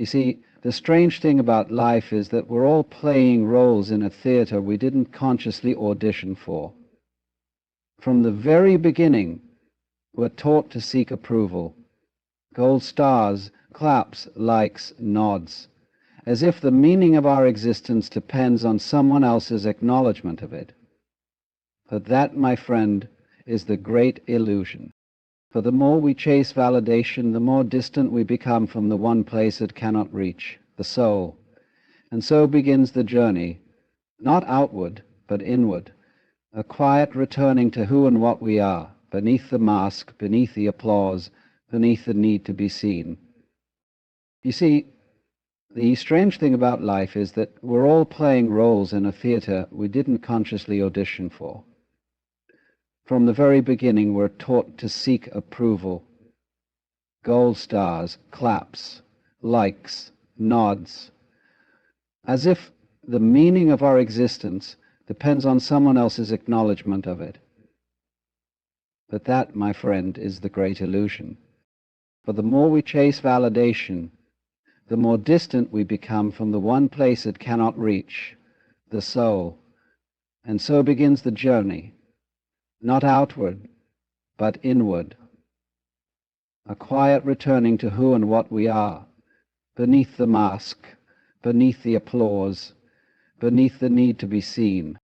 You see, the strange thing about life is that we're all playing roles in a theater we didn't consciously audition for. From the very beginning, we're taught to seek approval. Gold stars, claps, likes, nods, as if the meaning of our existence depends on someone else's acknowledgement of it. But that, my friend, is the great illusion. For the more we chase validation, the more distant we become from the one place it cannot reach, the soul. And so begins the journey, not outward, but inward, a quiet returning to who and what we are, beneath the mask, beneath the applause, beneath the need to be seen. You see, the strange thing about life is that we're all playing roles in a theater we didn't consciously audition for. From the very beginning, we're taught to seek approval. Gold stars, claps, likes, nods, as if the meaning of our existence depends on someone else's acknowledgement of it. But that, my friend, is the great illusion. For the more we chase validation, the more distant we become from the one place it cannot reach, the soul. And so begins the journey, not outward, but inward, a quiet returning to who and what we are, beneath the mask, beneath the applause, beneath the need to be seen.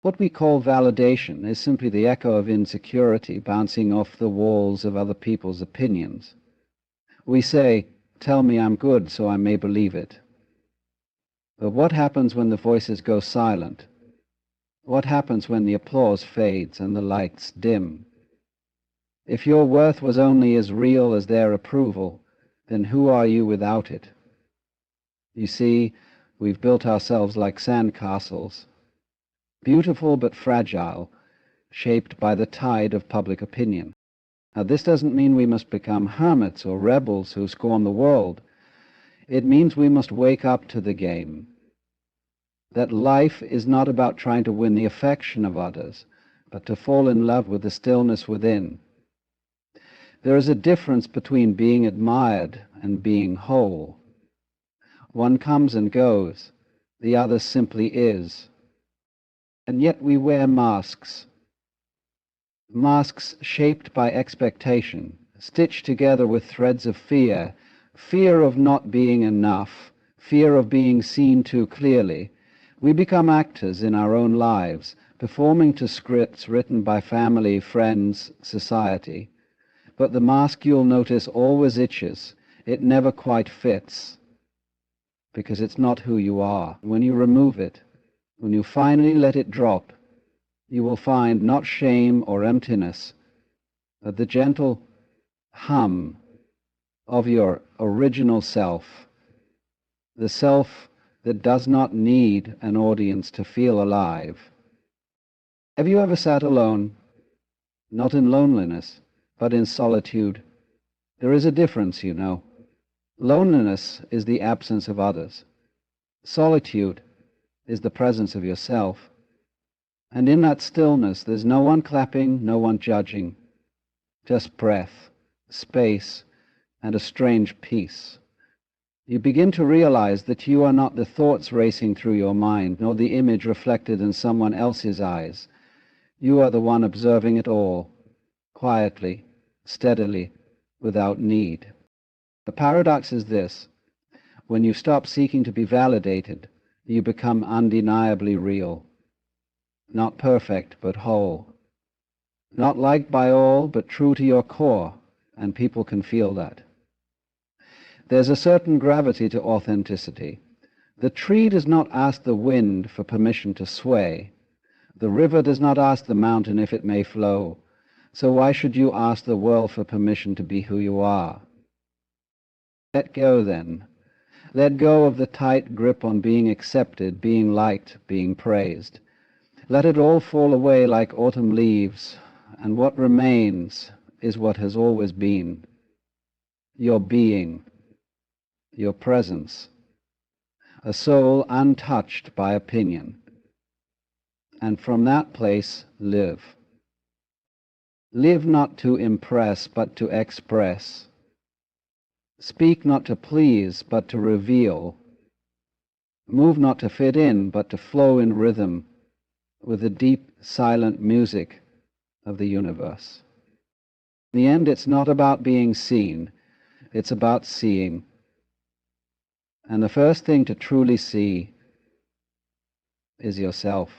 What we call validation is simply the echo of insecurity bouncing off the walls of other people's opinions. We say, "Tell me I'm good so I may believe it." But what happens when the voices go silent? What happens when the applause fades and the lights dim? If your worth was only as real as their approval, then who are you without it? You see, we've built ourselves like sandcastles, beautiful but fragile, shaped by the tide of public opinion. Now, this doesn't mean we must become hermits or rebels who scorn the world. It means we must wake up to the game. That life is not about trying to win the affection of others, but to fall in love with the stillness within. There is a difference between being admired and being whole. One comes and goes, the other simply is. And yet we wear masks. Masks shaped by expectation, stitched together with threads of fear, fear of not being enough, fear of being seen too clearly. We become actors in our own lives, performing to scripts written by family, friends, society. But the mask, you'll notice, always itches. It never quite fits, because it's not who you are. When you remove it, when you finally let it drop, you will find not shame or emptiness, but the gentle hum of your original self, the self that does not need an audience to feel alive. Have you ever sat alone? Not in loneliness, but in solitude. There is a difference, you know. Loneliness is the absence of others. Solitude is the presence of yourself. And in that stillness, there's no one clapping, no one judging, just breath, space, and a strange peace. You begin to realize that you are not the thoughts racing through your mind, nor the image reflected in someone else's eyes. You are the one observing it all, quietly, steadily, without need. The paradox is this: when you stop seeking to be validated, you become undeniably real. Not perfect, but whole. Not liked by all, but true to your core, and people can feel that. There's a certain gravity to authenticity. The tree does not ask the wind for permission to sway. The river does not ask the mountain if it may flow. So why should you ask the world for permission to be who you are? Let go, then. Let go of the tight grip on being accepted, being liked, being praised. Let it all fall away like autumn leaves, and what remains is what has always been. Your being, your presence, a soul untouched by opinion. And from that place, live. Live not to impress, but to express. Speak not to please, but to reveal. Move not to fit in, but to flow in rhythm with the deep, silent music of the universe. In the end, it's not about being seen, it's about seeing. And the first thing to truly see is yourself.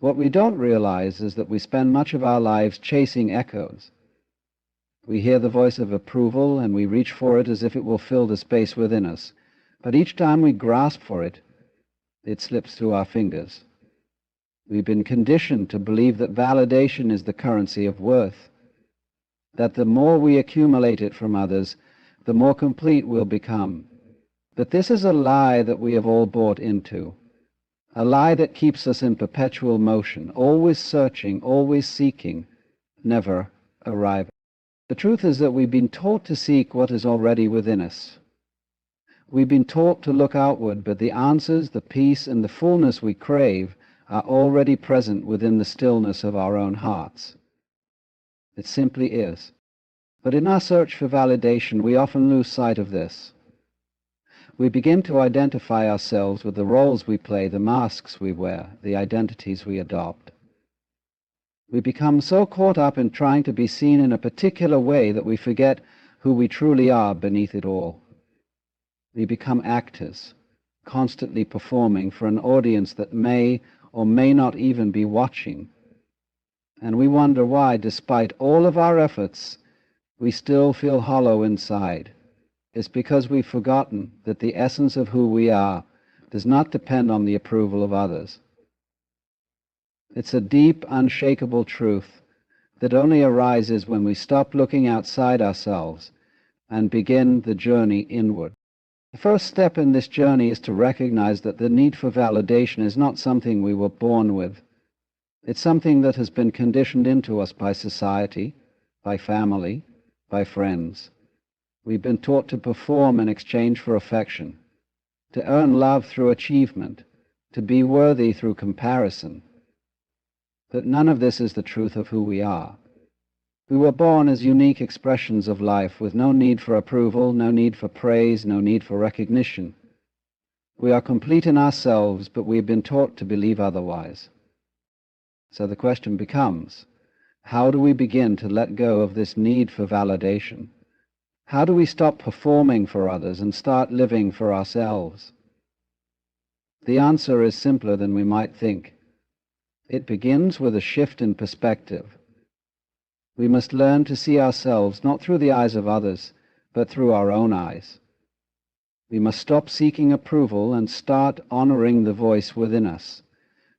What we don't realize is that we spend much of our lives chasing echoes. We hear the voice of approval and we reach for it as if it will fill the space within us. But each time we grasp for it, it slips through our fingers. We've been conditioned to believe that validation is the currency of worth, that the more we accumulate it from others, the more complete we'll become. But this is a lie that we have all bought into, a lie that keeps us in perpetual motion, always searching, always seeking, never arriving. The truth is that we've been taught to seek what is already within us. We've been taught to look outward, but the answers, the peace, and the fullness we crave are already present within the stillness of our own hearts. It simply is. But in our search for validation, we often lose sight of this. We begin to identify ourselves with the roles we play, the masks we wear, the identities we adopt. We become so caught up in trying to be seen in a particular way that we forget who we truly are beneath it all. We become actors, constantly performing for an audience that may or may not even be watching. And we wonder why, despite all of our efforts, we still feel hollow inside. It's because we've forgotten that the essence of who we are does not depend on the approval of others. It's a deep, unshakable truth that only arises when we stop looking outside ourselves and begin the journey inward. The first step in this journey is to recognize that the need for validation is not something we were born with. It's something that has been conditioned into us by society, by family, by friends. We've been taught to perform in exchange for affection, to earn love through achievement, to be worthy through comparison. But none of this is the truth of who we are. We were born as unique expressions of life with no need for approval, no need for praise, no need for recognition. We are complete in ourselves, but we've been taught to believe otherwise. So the question becomes, how do we begin to let go of this need for validation? How do we stop performing for others and start living for ourselves? The answer is simpler than we might think. It begins with a shift in perspective. We must learn to see ourselves not through the eyes of others, but through our own eyes. We must stop seeking approval and start honoring the voice within us,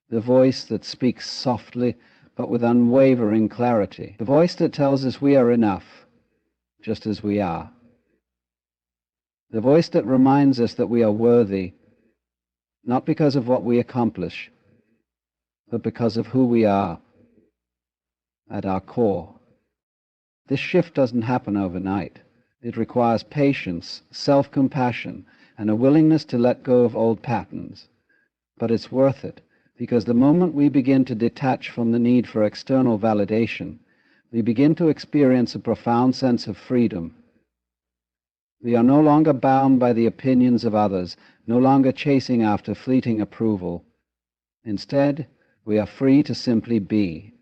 the voice that speaks softly but with unwavering clarity, the voice that tells us we are enough, just as we are. The voice that reminds us that we are worthy, not because of what we accomplish, but because of who we are at our core. This shift doesn't happen overnight. It requires patience, self-compassion, and a willingness to let go of old patterns. But it's worth it, because the moment we begin to detach from the need for external validation, we begin to experience a profound sense of freedom. We are no longer bound by the opinions of others, no longer chasing after fleeting approval. Instead, we are free to simply be,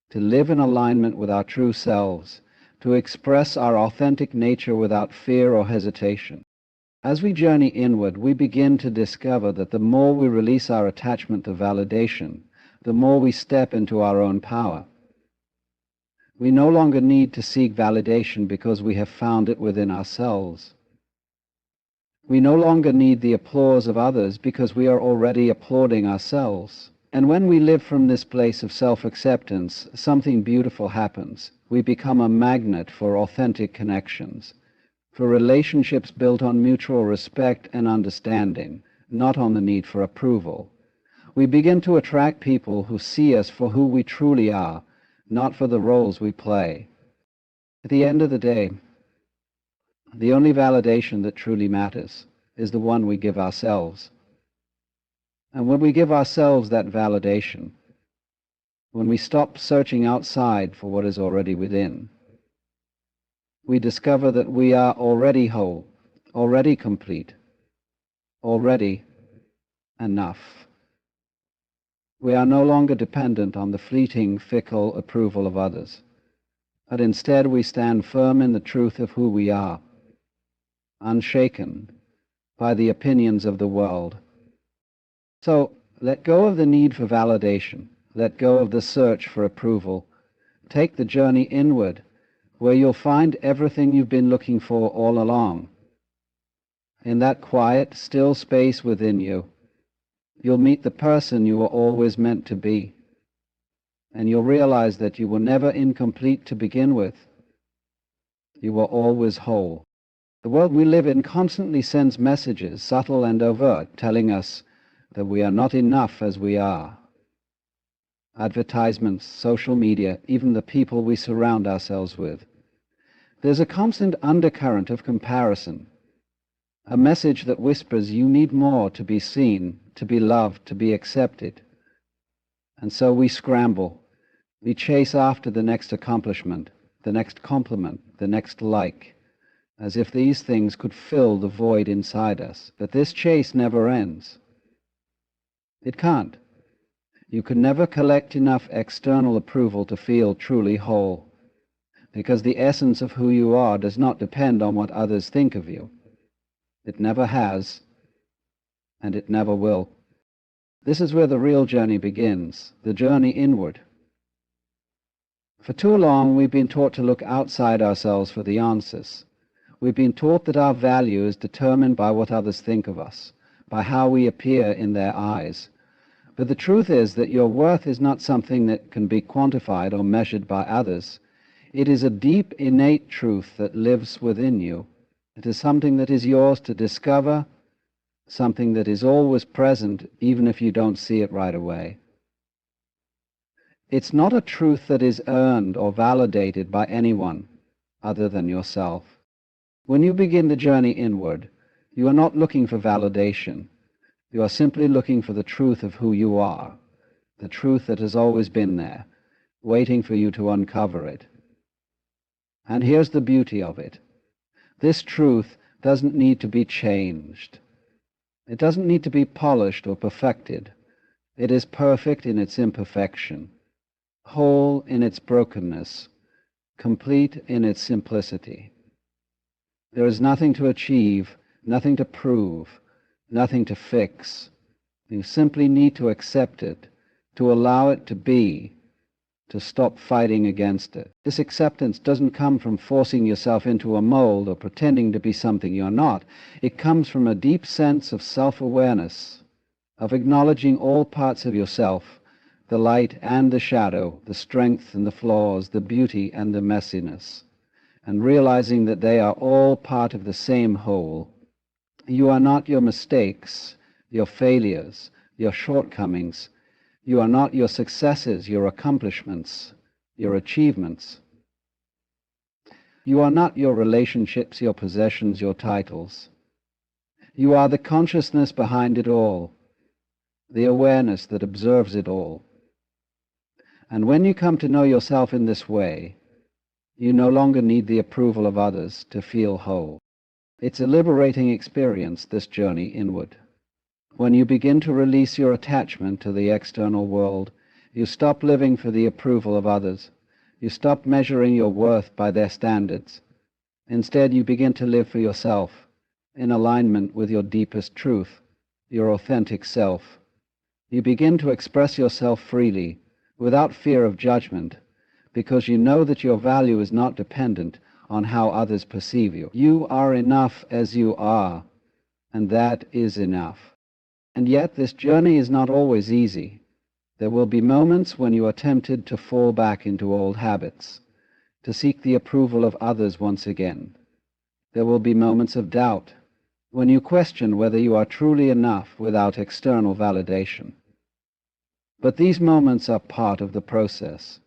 to live in alignment with our true selves, to express our authentic nature without fear or hesitation. As we journey inward, we begin to discover that the more we release our attachment to validation, the more we step into our own power. We no longer need to seek validation because we have found it within ourselves. We no longer need the applause of others because we are already applauding ourselves. And when we live from this place of self-acceptance, something beautiful happens. We become a magnet for authentic connections, for relationships built on mutual respect and understanding, not on the need for approval. We begin to attract people who see us for who we truly are, not for the roles we play. At the end of the day, the only validation that truly matters is the one we give ourselves. And when we give ourselves that validation, when we stop searching outside for what is already within, we discover that we are already whole, already complete, already enough. We are no longer dependent on the fleeting, fickle approval of others, but instead we stand firm in the truth of who we are, unshaken by the opinions of the world. So let go of the need for validation, let go of the search for approval, take the journey inward, where you'll find everything you've been looking for all along. In that quiet, still space within you, you'll meet the person you were always meant to be, and you'll realize that you were never incomplete to begin with. You were always whole. The world we live in constantly sends messages, subtle and overt, telling us that we are not enough as we are. Advertisements, social media, even the people we surround ourselves with. There's a constant undercurrent of comparison, a message that whispers you need more to be seen, to be loved, to be accepted. And so we scramble. We chase after the next accomplishment, the next compliment, the next like, as if these things could fill the void inside us. But this chase never ends. It can't. You can never collect enough external approval to feel truly whole, because the essence of who you are does not depend on what others think of you. It never has, and it never will. This is where the real journey begins, the journey inward. For too long we've been taught to look outside ourselves for the answers. We've been taught that our value is determined by what others think of us, by how we appear in their eyes. But the truth is that your worth is not something that can be quantified or measured by others. It is a deep, innate truth that lives within you. It is something that is yours to discover, something that is always present, even if you don't see it right away. It's not a truth that is earned or validated by anyone other than yourself. When you begin the journey inward, you are not looking for validation. You are simply looking for the truth of who you are, the truth that has always been there, waiting for you to uncover it. And here's the beauty of it. This truth doesn't need to be changed. It doesn't need to be polished or perfected. It is perfect in its imperfection, whole in its brokenness, complete in its simplicity. There is nothing to achieve, nothing to prove, nothing to fix. You simply need to accept it, to allow it to be, to stop fighting against it. This acceptance doesn't come from forcing yourself into a mold or pretending to be something you're not. It comes from a deep sense of self-awareness, of acknowledging all parts of yourself, the light and the shadow, the strength and the flaws, the beauty and the messiness, and realizing that they are all part of the same whole. You are not your mistakes, your failures, your shortcomings. You are not your successes, your accomplishments, your achievements. You are not your relationships, your possessions, your titles. You are the consciousness behind it all, the awareness that observes it all. And when you come to know yourself in this way, you no longer need the approval of others to feel whole. It's a liberating experience, this journey inward. When you begin to release your attachment to the external world, you stop living for the approval of others. You stop measuring your worth by their standards. Instead, you begin to live for yourself, in alignment with your deepest truth, your authentic self. You begin to express yourself freely, without fear of judgment, because you know that your value is not dependent on how others perceive you. You are enough as you are, and that is enough. And yet this journey is not always easy. There will be moments when you are tempted to fall back into old habits, to seek the approval of others once again. There will be moments of doubt, when you question whether you are truly enough without external validation. But these moments are part of the process.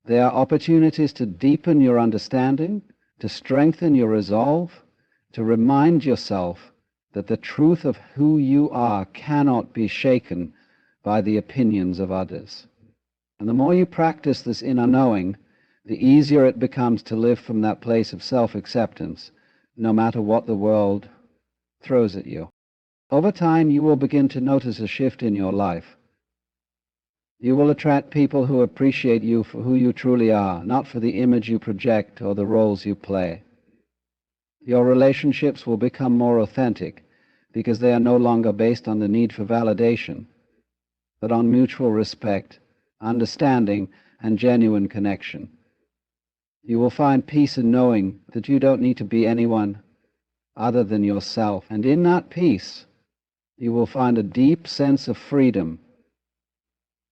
They are opportunities to deepen your understanding, to strengthen your resolve, to remind yourself that the truth of who you are cannot be shaken by the opinions of others. And the more you practice this inner knowing, the easier it becomes to live from that place of self-acceptance, no matter what the world throws at you. Over time, you will begin to notice a shift in your life. You will attract people who appreciate you for who you truly are, not for the image you project or the roles you play. Your relationships will become more authentic because they are no longer based on the need for validation, but on mutual respect, understanding, and genuine connection. You will find peace in knowing that you don't need to be anyone other than yourself, and in that peace, you will find a deep sense of freedom,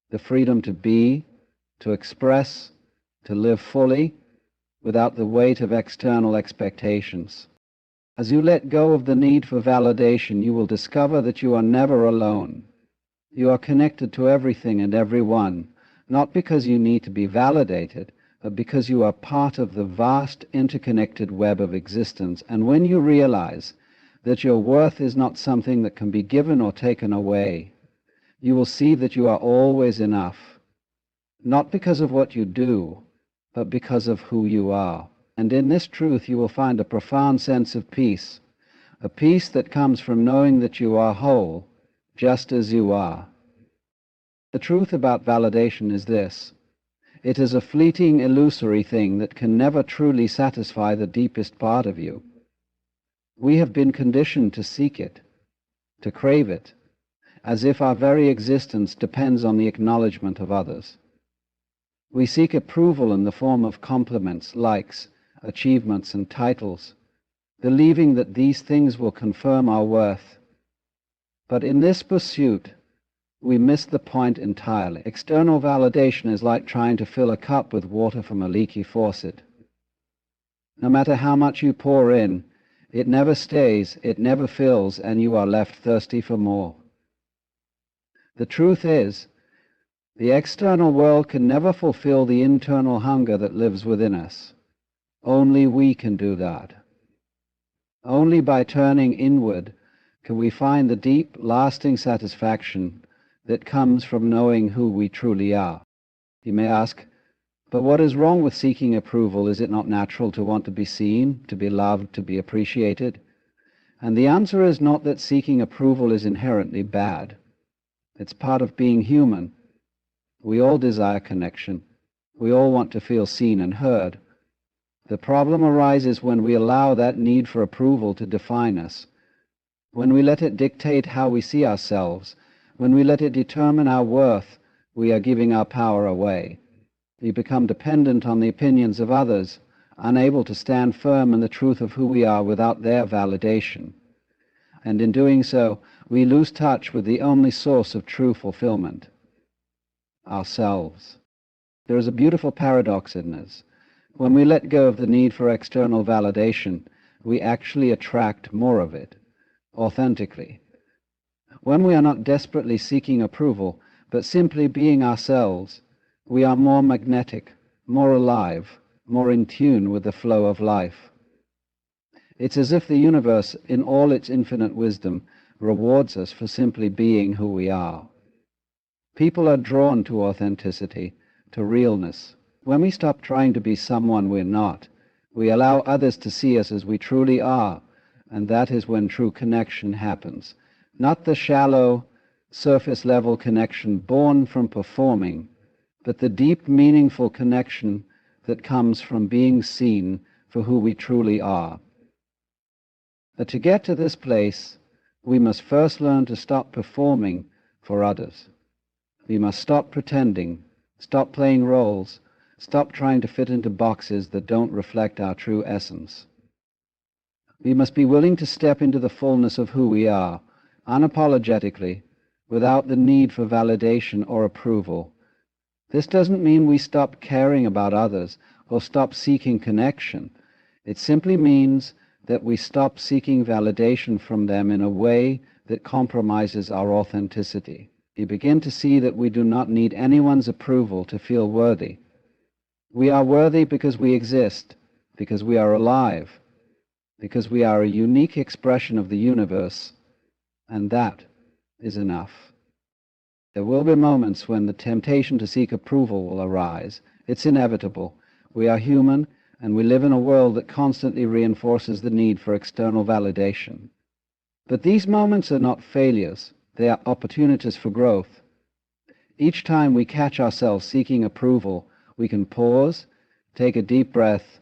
the freedom to be, to express, to live fully, without the weight of external expectations. As you let go of the need for validation, you will discover that you are never alone. You are connected to everything and everyone, not because you need to be validated, but because you are part of the vast interconnected web of existence. And when you realize that your worth is not something that can be given or taken away, you will see that you are always enough, not because of what you do, but because of who you are. And in this truth you will find a profound sense of peace, a peace that comes from knowing that you are whole, just as you are. The truth about validation is this: it is a fleeting, illusory thing that can never truly satisfy the deepest part of you. We have been conditioned to seek it, to crave it, as if our very existence depends on the acknowledgement of others. We seek approval in the form of compliments, likes, achievements, and titles, believing that these things will confirm our worth. But in this pursuit, we miss the point entirely. External validation is like trying to fill a cup with water from a leaky faucet. No matter how much you pour in, it never stays, it never fills, and you are left thirsty for more. The truth is, the external world can never fulfill the internal hunger that lives within us. Only we can do that. Only by turning inward can we find the deep, lasting satisfaction that comes from knowing who we truly are. You may ask, but what is wrong with seeking approval? Is it not natural to want to be seen, to be loved, to be appreciated? And the answer is not that seeking approval is inherently bad. It's part of being human. We all desire connection. We all want to feel seen and heard. The problem arises when we allow that need for approval to define us, when we let it dictate how we see ourselves. When we let it determine our worth, we are giving our power away. We become dependent on the opinions of others, unable to stand firm in the truth of who we are without their validation. And in doing so, we lose touch with the only source of true fulfillment, ourselves. There is a beautiful paradox in this. When we let go of the need for external validation, we actually attract more of it, authentically. When we are not desperately seeking approval, but simply being ourselves, we are more magnetic, more alive, more in tune with the flow of life. It's as if the universe, in all its infinite wisdom, rewards us for simply being who we are. People are drawn to authenticity, to realness. When we stop trying to be someone we're not, we allow others to see us as we truly are, and that is when true connection happens. Not the shallow, surface-level connection born from performing, but the deep, meaningful connection that comes from being seen for who we truly are. But to get to this place, we must first learn to stop performing for others. We must stop pretending, stop playing roles, stop trying to fit into boxes that don't reflect our true essence. We must be willing to step into the fullness of who we are, unapologetically, without the need for validation or approval. This doesn't mean we stop caring about others or stop seeking connection. It simply means that we stop seeking validation from them in a way that compromises our authenticity. We begin to see that we do not need anyone's approval to feel worthy. We are worthy because we exist, because we are alive, because we are a unique expression of the universe, and that is enough. There will be moments when the temptation to seek approval will arise. It's inevitable. We are human, and we live in a world that constantly reinforces the need for external validation. But these moments are not failures, they are opportunities for growth. Each time we catch ourselves seeking approval, we can pause, take a deep breath,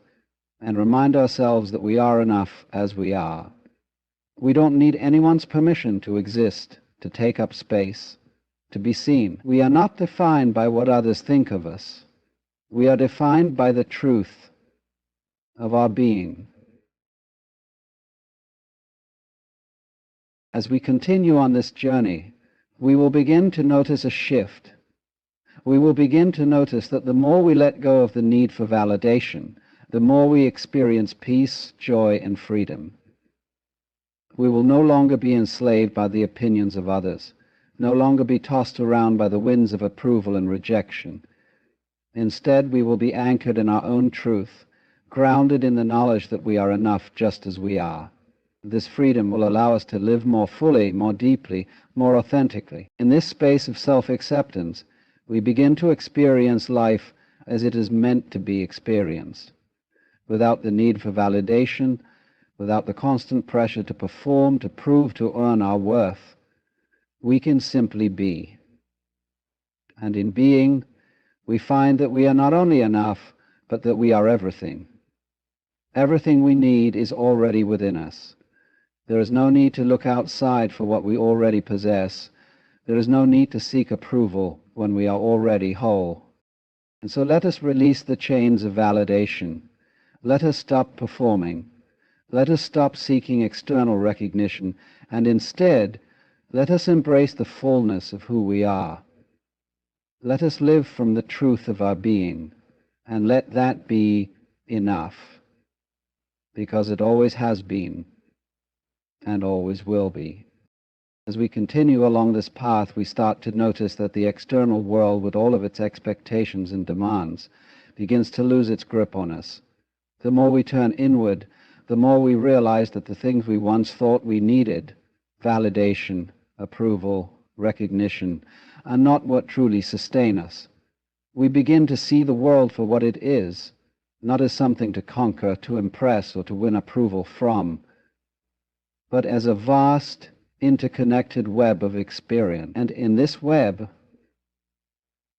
and remind ourselves that we are enough as we are. We don't need anyone's permission to exist, to take up space, to be seen. We are not defined by what others think of us. We are defined by the truth of our being. As we continue on this journey, we will begin to notice a shift. We will begin to notice that the more we let go of the need for validation, the more we experience peace, joy, and freedom. We will no longer be enslaved by the opinions of others, no longer be tossed around by the winds of approval and rejection. Instead, we will be anchored in our own truth, grounded in the knowledge that we are enough just as we are. This freedom will allow us to live more fully, more deeply, more authentically. In this space of self-acceptance, we begin to experience life as it is meant to be experienced, without the need for validation, without the constant pressure to perform, to prove, to earn our worth. We can simply be. And in being, we find that we are not only enough, but that we are everything. Everything we need is already within us. There is no need to look outside for what we already possess. There is no need to seek approval when we are already whole. And so let us release the chains of validation. Let us stop performing. Let us stop seeking external recognition, and instead, let us embrace the fullness of who we are. Let us live from the truth of our being, and let that be enough, because it always has been, and always will be. As we continue along this path, we start to notice that the external world, with all of its expectations and demands, begins to lose its grip on us. The more we turn inward, the more we realize that the things we once thought we needed, validation, approval, recognition, are not what truly sustain us. We begin to see the world for what it is, not as something to conquer, to impress, or to win approval from, but as a vast, interconnected web of experience. And in this web,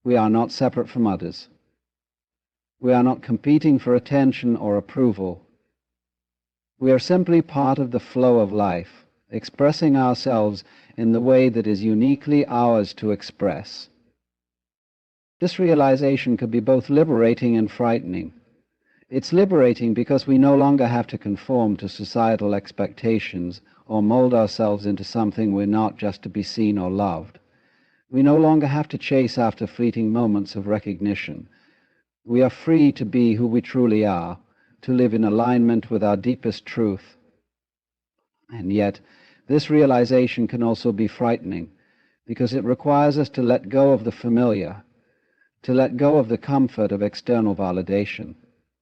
we are not separate from others. We are not competing for attention or approval. We are simply part of the flow of life, expressing ourselves in the way that is uniquely ours to express. This realization could be both liberating and frightening. It's liberating because we no longer have to conform to societal expectations or mold ourselves into something we're not just to be seen or loved. We no longer have to chase after fleeting moments of recognition. We are free to be who we truly are, to live in alignment with our deepest truth. And yet, this realization can also be frightening, because it requires us to let go of the familiar, to let go of the comfort of external validation.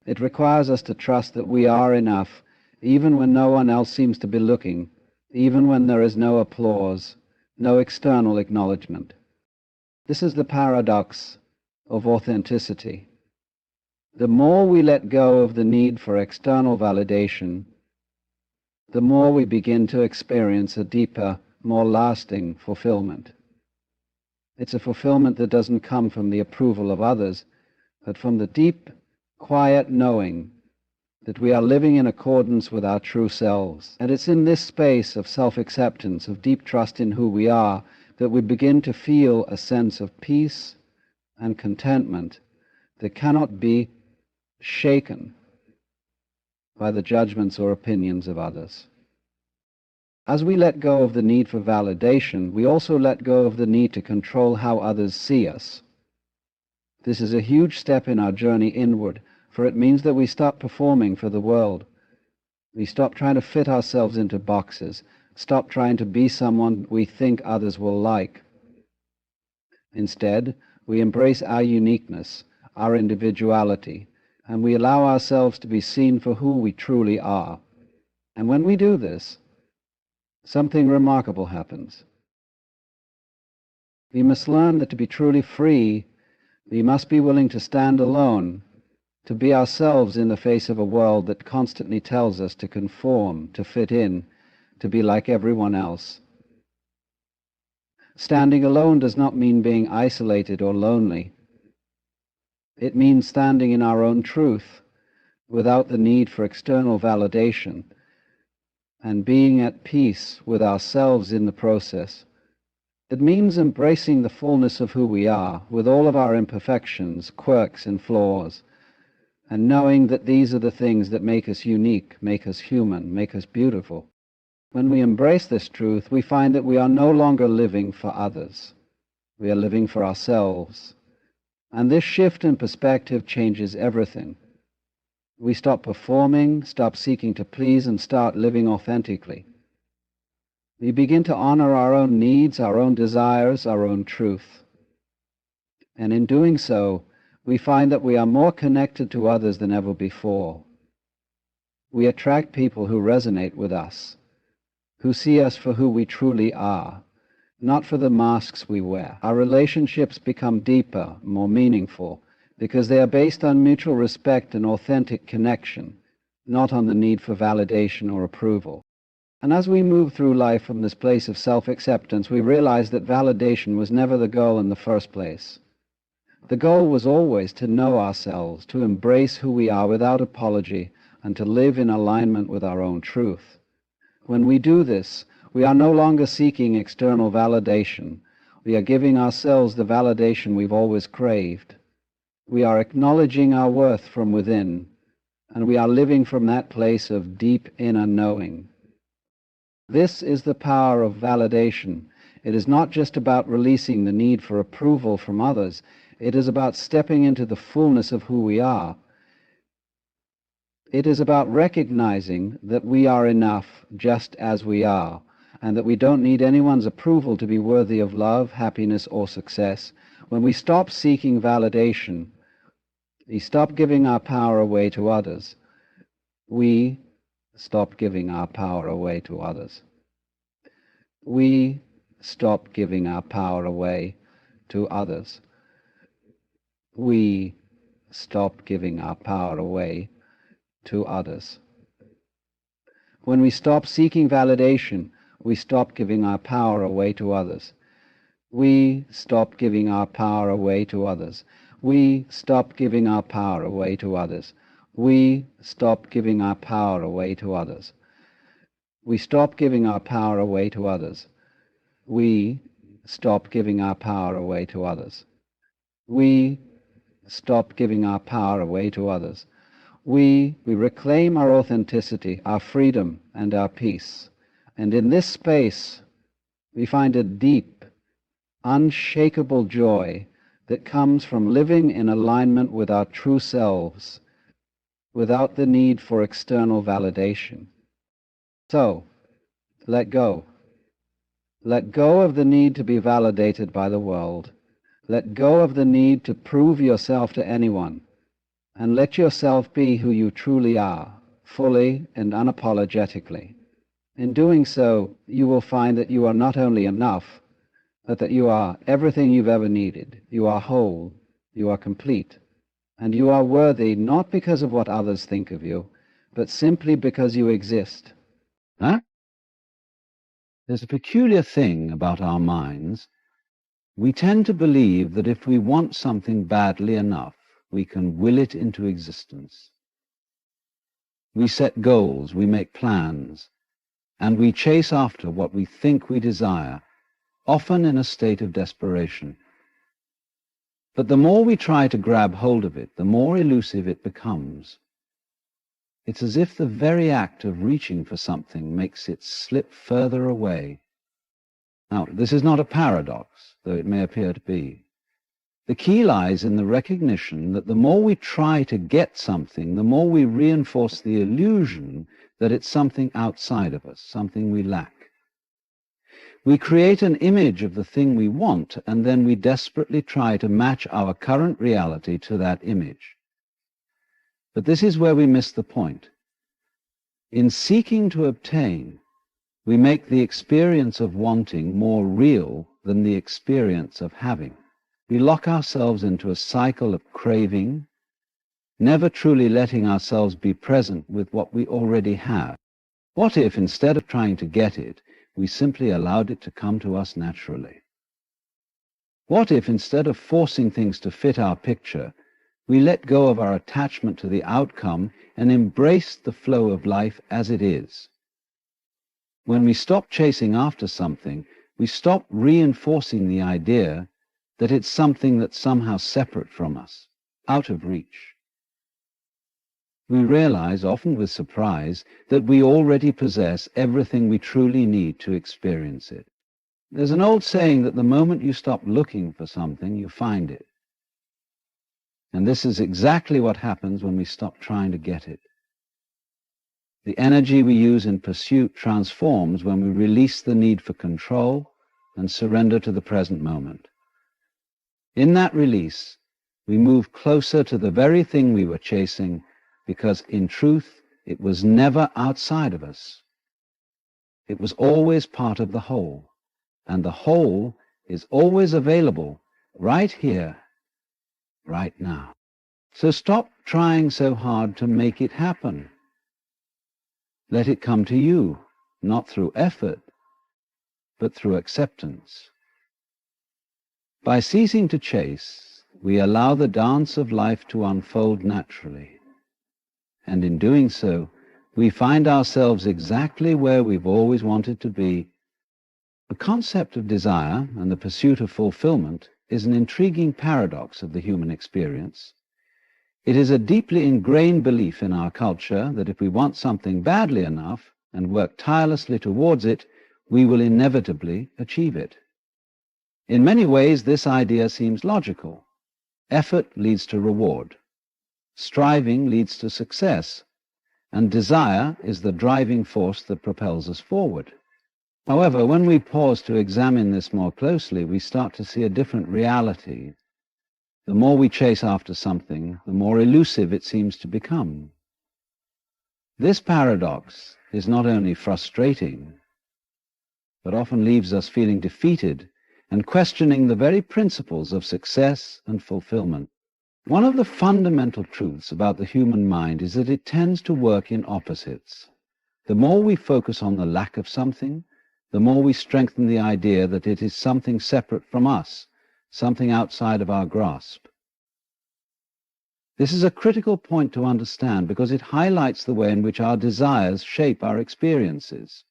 It requires us to trust that we are enough, even when no one else seems to be looking, even when there is no applause, no external acknowledgement. This is the paradox of authenticity. The more we let go of the need for external validation, the more we begin to experience a deeper, more lasting fulfillment. It's a fulfillment that doesn't come from the approval of others, but from the deep, quiet knowing that we are living in accordance with our true selves. And it's in this space of self-acceptance, of deep trust in who we are, that we begin to feel a sense of peace and contentment that cannot be shaken by the judgments or opinions of others. As we let go of the need for validation, we also let go of the need to control how others see us. This is a huge step in our journey inward, for it means that we stop performing for the world. We stop trying to fit ourselves into boxes, stop trying to be someone we think others will like. Instead, we embrace our uniqueness, our individuality, and we allow ourselves to be seen for who we truly are. And when we do this, something remarkable happens. We must learn that to be truly free, we must be willing to stand alone, to be ourselves in the face of a world that constantly tells us to conform, to fit in, to be like everyone else. Standing alone does not mean being isolated or lonely. It means standing in our own truth, without the need for external validation, and being at peace with ourselves in the process. It means embracing the fullness of who we are, with all of our imperfections, quirks, and flaws, and knowing that these are the things that make us unique, make us human, make us beautiful. When we embrace this truth, we find that we are no longer living for others. We are living for ourselves. And this shift in perspective changes everything. We stop performing, stop seeking to please, and start living authentically. We begin to honor our own needs, our own desires, our own truth. And in doing so, we find that we are more connected to others than ever before. We attract people who resonate with us, who see us for who we truly are, not for the masks we wear. Our relationships become deeper, more meaningful, because they are based on mutual respect and authentic connection, not on the need for validation or approval. And as we move through life from this place of self-acceptance, we realize that validation was never the goal in the first place. The goal was always to know ourselves, to embrace who we are without apology, and to live in alignment with our own truth. When we do this, we are no longer seeking external validation. We are giving ourselves the validation we've always craved. We are acknowledging our worth from within, and we are living from that place of deep inner knowing. This is the power of validation. It is not just about releasing the need for approval from others. It is about stepping into the fullness of who we are. It is about recognizing that we are enough just as we are, and that we don't need anyone's approval to be worthy of love, happiness, or success. When we stop seeking validation, we stop giving our power away to others. We stop giving our power away to others. We stop giving our power away to others. We stop giving our power away to others. When we stop seeking validation, we stop giving our power away to others. We stop giving our power away to others. We stop giving our power away to others. We stop giving our power away to others. We stop giving our power away to others. We stop giving our power away to others. We stop giving our power away to others. We reclaim our authenticity, our freedom, and our peace. And in this space, we find a deep, unshakable joy that comes from living in alignment with our true selves, without the need for external validation. So, let go. Let go of the need to be validated by the world. Let go of the need to prove yourself to anyone, and let yourself be who you truly are, fully and unapologetically. In doing so, you will find that you are not only enough, but that you are everything you've ever needed. You are whole, you are complete, and you are worthy not because of what others think of you, but simply because you exist. Huh? There's a peculiar thing about our minds. We tend to believe that if we want something badly enough, we can will it into existence. We set goals, we make plans, and we chase after what we think we desire, often in a state of desperation. But the more we try to grab hold of it, the more elusive it becomes. It's as if the very act of reaching for something makes it slip further away. Now, this is not a paradox, though it may appear to be. The key lies in the recognition that the more we try to get something, the more we reinforce the illusion that it's something outside of us, something we lack. We create an image of the thing we want, and then we desperately try to match our current reality to that image. But this is where we miss the point. In seeking to obtain, we make the experience of wanting more real than the experience of having. We lock ourselves into a cycle of craving, never truly letting ourselves be present with what we already have. What if, instead of trying to get it, we simply allowed it to come to us naturally? What if, instead of forcing things to fit our picture, we let go of our attachment to the outcome and embrace the flow of life as it is? When we stop chasing after something, we stop reinforcing the idea that it's something that's somehow separate from us, out of reach. We realize, often with surprise, that we already possess everything we truly need to experience it. There's an old saying that the moment you stop looking for something, you find it. And this is exactly what happens when we stop trying to get it. The energy we use in pursuit transforms when we release the need for control and surrender to the present moment. In that release, we move closer to the very thing we were chasing, because in truth, it was never outside of us. It was always part of the whole, and the whole is always available right here, right now. So stop trying so hard to make it happen. Let it come to you, not through effort, but through acceptance. By ceasing to chase, we allow the dance of life to unfold naturally. And in doing so, we find ourselves exactly where we've always wanted to be. The concept of desire and the pursuit of fulfillment is an intriguing paradox of the human experience. It is a deeply ingrained belief in our culture that if we want something badly enough and work tirelessly towards it, we will inevitably achieve it. In many ways, this idea seems logical. Effort leads to reward. Striving leads to success. And desire is the driving force that propels us forward. However, when we pause to examine this more closely, we start to see a different reality. The more we chase after something, the more elusive it seems to become. This paradox is not only frustrating, but often leaves us feeling defeated and questioning the very principles of success and fulfillment. One of the fundamental truths about the human mind is that it tends to work in opposites. The more we focus on the lack of something, the more we strengthen the idea that it is something separate from us, something outside of our grasp. This is a critical point to understand because it highlights the way in which our desires shape our experiences.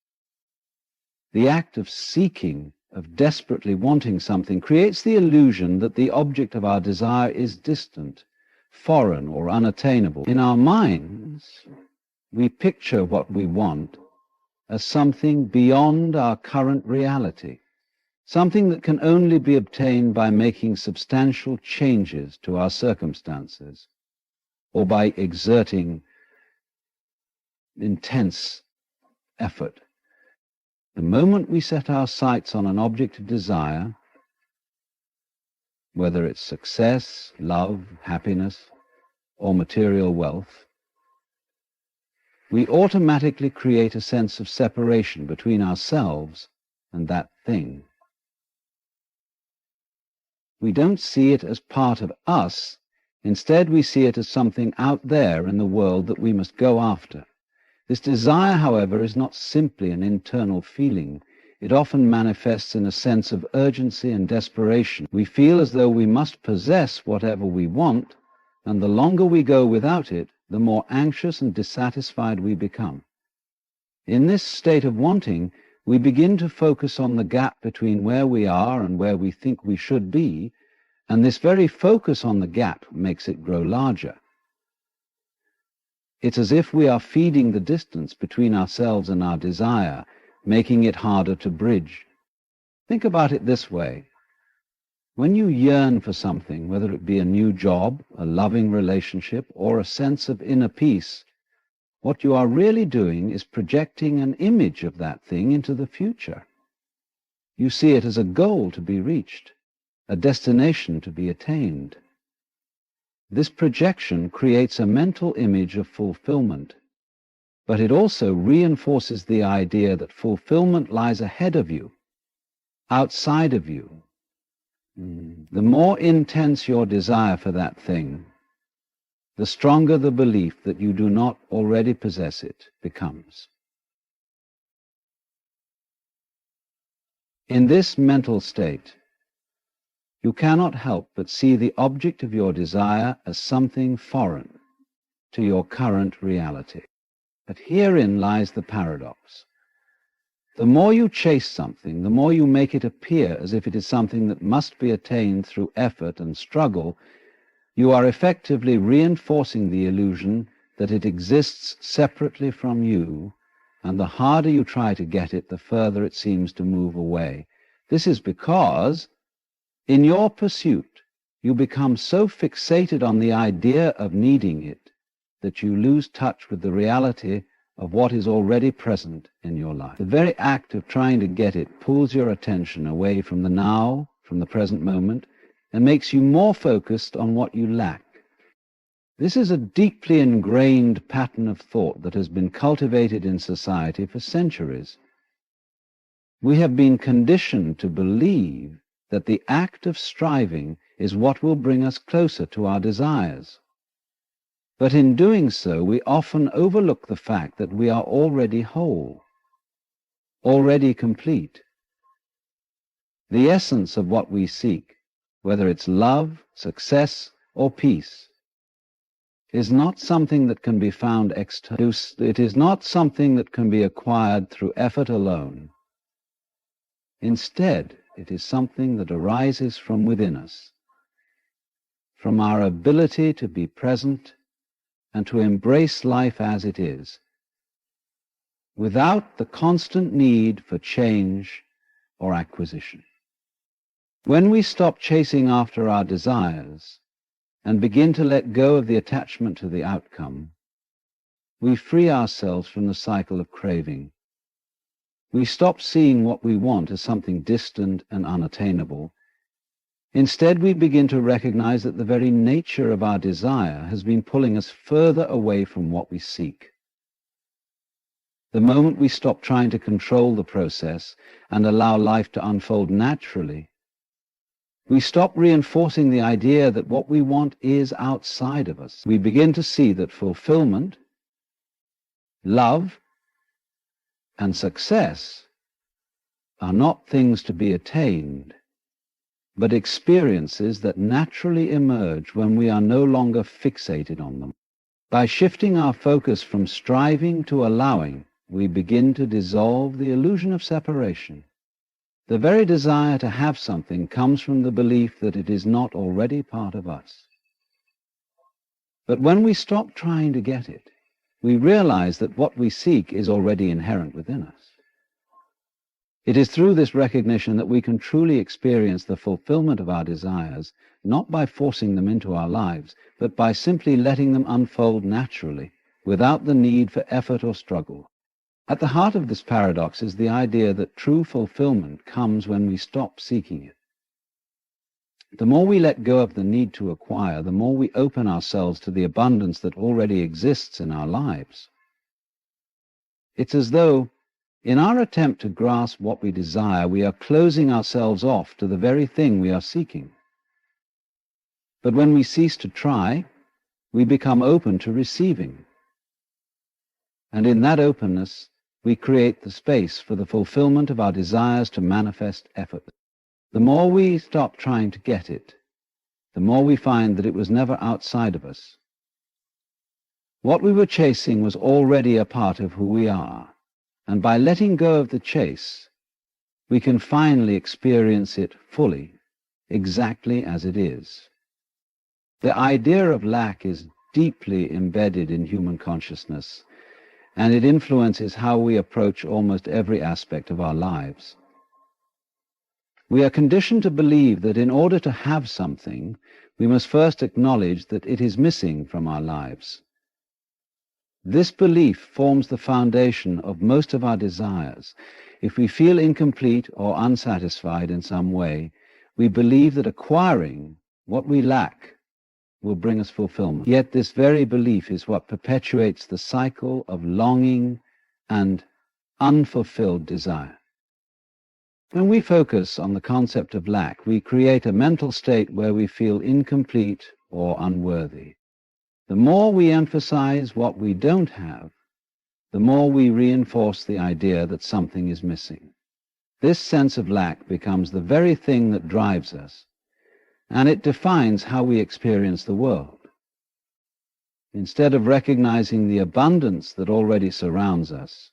The act of seeking, of desperately wanting something, creates the illusion that the object of our desire is distant, foreign, or unattainable. In our minds, we picture what we want as something beyond our current reality, something that can only be obtained by making substantial changes to our circumstances, or by exerting intense effort. The moment we set our sights on an object of desire, whether it's success, love, happiness, or material wealth, we automatically create a sense of separation between ourselves and that thing. We don't see it as part of us. Instead, we see it as something out there in the world that we must go after. This desire, however, is not simply an internal feeling. It often manifests in a sense of urgency and desperation. We feel as though we must possess whatever we want, and the longer we go without it, the more anxious and dissatisfied we become. In this state of wanting, we begin to focus on the gap between where we are and where we think we should be, and this very focus on the gap makes it grow larger. It's as if we are feeding the distance between ourselves and our desire, making it harder to bridge. Think about it this way. When you yearn for something, whether it be a new job, a loving relationship, or a sense of inner peace, what you are really doing is projecting an image of that thing into the future. You see it as a goal to be reached, a destination to be attained. This projection creates a mental image of fulfillment, but it also reinforces the idea that fulfillment lies ahead of you, outside of you. The more intense your desire for that thing, the stronger the belief that you do not already possess it becomes. In this mental state, you cannot help but see the object of your desire as something foreign to your current reality. But herein lies the paradox. The more you chase something, the more you make it appear as if it is something that must be attained through effort and struggle, you are effectively reinforcing the illusion that it exists separately from you, and the harder you try to get it, the further it seems to move away. This is because, in your pursuit, you become so fixated on the idea of needing it that you lose touch with the reality of what is already present in your life. The very act of trying to get it pulls your attention away from the now, from the present moment, and makes you more focused on what you lack. This is a deeply ingrained pattern of thought that has been cultivated in society for centuries. We have been conditioned to believe that the act of striving is what will bring us closer to our desires. But in doing so, we often overlook the fact that we are already whole, already complete. The essence of what we seek, whether it's love, success, or peace, is not something that can be found externally. It is not something that can be acquired through effort alone. Instead, it is something that arises from within us, from our ability to be present and to embrace life as it is, without the constant need for change or acquisition. When we stop chasing after our desires and begin to let go of the attachment to the outcome, we free ourselves from the cycle of craving. We stop seeing what we want as something distant and unattainable. Instead, we begin to recognize that the very nature of our desire has been pulling us further away from what we seek. The moment we stop trying to control the process and allow life to unfold naturally, we stop reinforcing the idea that what we want is outside of us. We begin to see that fulfillment, love, and success are not things to be attained, but experiences that naturally emerge when we are no longer fixated on them. By shifting our focus from striving to allowing, we begin to dissolve the illusion of separation. The very desire to have something comes from the belief that it is not already part of us. But when we stop trying to get it, we realize that what we seek is already inherent within us. It is through this recognition that we can truly experience the fulfillment of our desires, not by forcing them into our lives, but by simply letting them unfold naturally, without the need for effort or struggle. At the heart of this paradox is the idea that true fulfillment comes when we stop seeking it. The more we let go of the need to acquire, the more we open ourselves to the abundance that already exists in our lives. It's as though, in our attempt to grasp what we desire, we are closing ourselves off to the very thing we are seeking. But when we cease to try, we become open to receiving. And in that openness, we create the space for the fulfillment of our desires to manifest effortlessly. The more we stop trying to get it, the more we find that it was never outside of us. What we were chasing was already a part of who we are, and by letting go of the chase, we can finally experience it fully, exactly as it is. The idea of lack is deeply embedded in human consciousness, and it influences how we approach almost every aspect of our lives. We are conditioned to believe that in order to have something, we must first acknowledge that it is missing from our lives. This belief forms the foundation of most of our desires. If we feel incomplete or unsatisfied in some way, we believe that acquiring what we lack will bring us fulfillment. Yet this very belief is what perpetuates the cycle of longing and unfulfilled desire. When we focus on the concept of lack, we create a mental state where we feel incomplete or unworthy. The more we emphasize what we don't have, the more we reinforce the idea that something is missing. This sense of lack becomes the very thing that drives us, and it defines how we experience the world. Instead of recognizing the abundance that already surrounds us,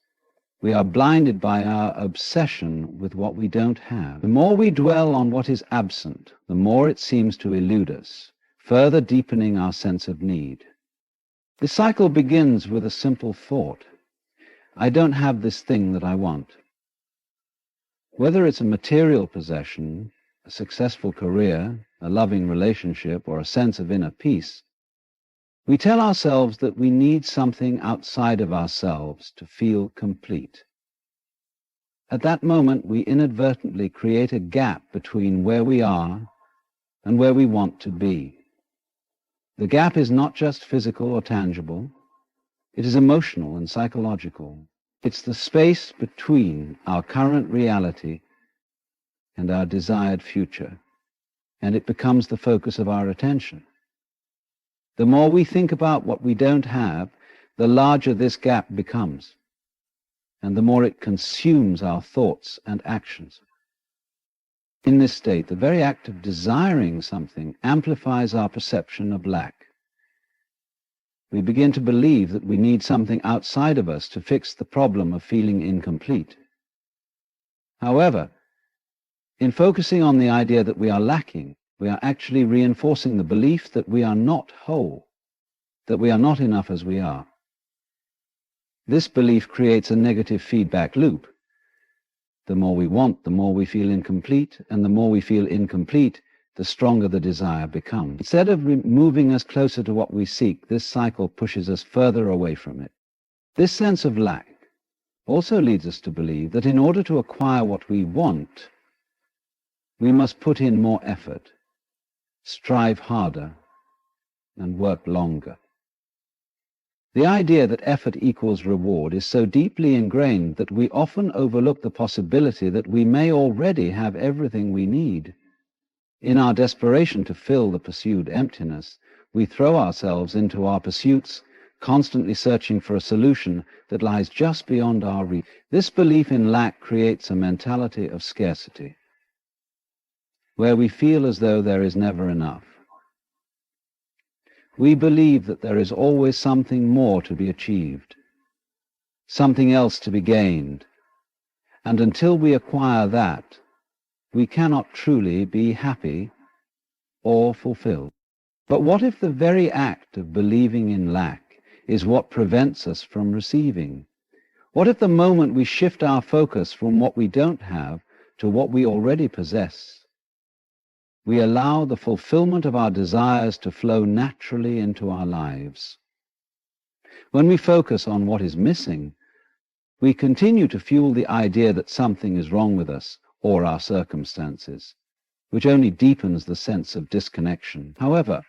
we are blinded by our obsession with what we don't have. The more we dwell on what is absent, the more it seems to elude us, further deepening our sense of need. The cycle begins with a simple thought: I don't have this thing that I want. Whether it's a material possession, a successful career, a loving relationship, or a sense of inner peace, we tell ourselves that we need something outside of ourselves to feel complete. At that moment, we inadvertently create a gap between where we are and where we want to be. The gap is not just physical or tangible, it is emotional and psychological. It's the space between our current reality and our desired future, and it becomes the focus of our attention. The more we think about what we don't have, the larger this gap becomes, and the more it consumes our thoughts and actions. In this state, the very act of desiring something amplifies our perception of lack. We begin to believe that we need something outside of us to fix the problem of feeling incomplete. However, in focusing on the idea that we are lacking, we are actually reinforcing the belief that we are not whole, that we are not enough as we are. This belief creates a negative feedback loop. The more we want, the more we feel incomplete, and the more we feel incomplete, the stronger the desire becomes. Instead of moving us closer to what we seek, this cycle pushes us further away from it. This sense of lack also leads us to believe that in order to acquire what we want, we must put in more effort, strive harder, and work longer. The idea that effort equals reward is so deeply ingrained that we often overlook the possibility that we may already have everything we need. In our desperation to fill the pursued emptiness, we throw ourselves into our pursuits, constantly searching for a solution that lies just beyond our reach. This belief in lack creates a mentality of scarcity, where we feel as though there is never enough. We believe that there is always something more to be achieved, something else to be gained, and until we acquire that, we cannot truly be happy or fulfilled. But what if the very act of believing in lack is what prevents us from receiving? What if the moment we shift our focus from what we don't have to what we already possess, we allow the fulfillment of our desires to flow naturally into our lives? When we focus on what is missing, we continue to fuel the idea that something is wrong with us or our circumstances, which only deepens the sense of disconnection. However,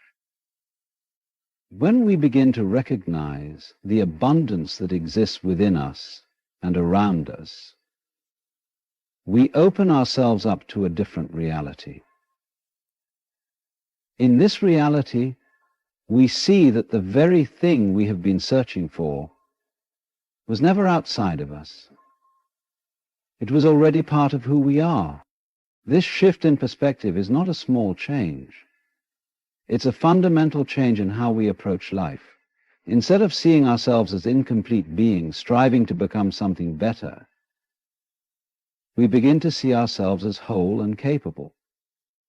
when we begin to recognize the abundance that exists within us and around us, we open ourselves up to a different reality. In this reality, we see that the very thing we have been searching for was never outside of us. It was already part of who we are. This shift in perspective is not a small change. It's a fundamental change in how we approach life. Instead of seeing ourselves as incomplete beings striving to become something better, we begin to see ourselves as whole and capable,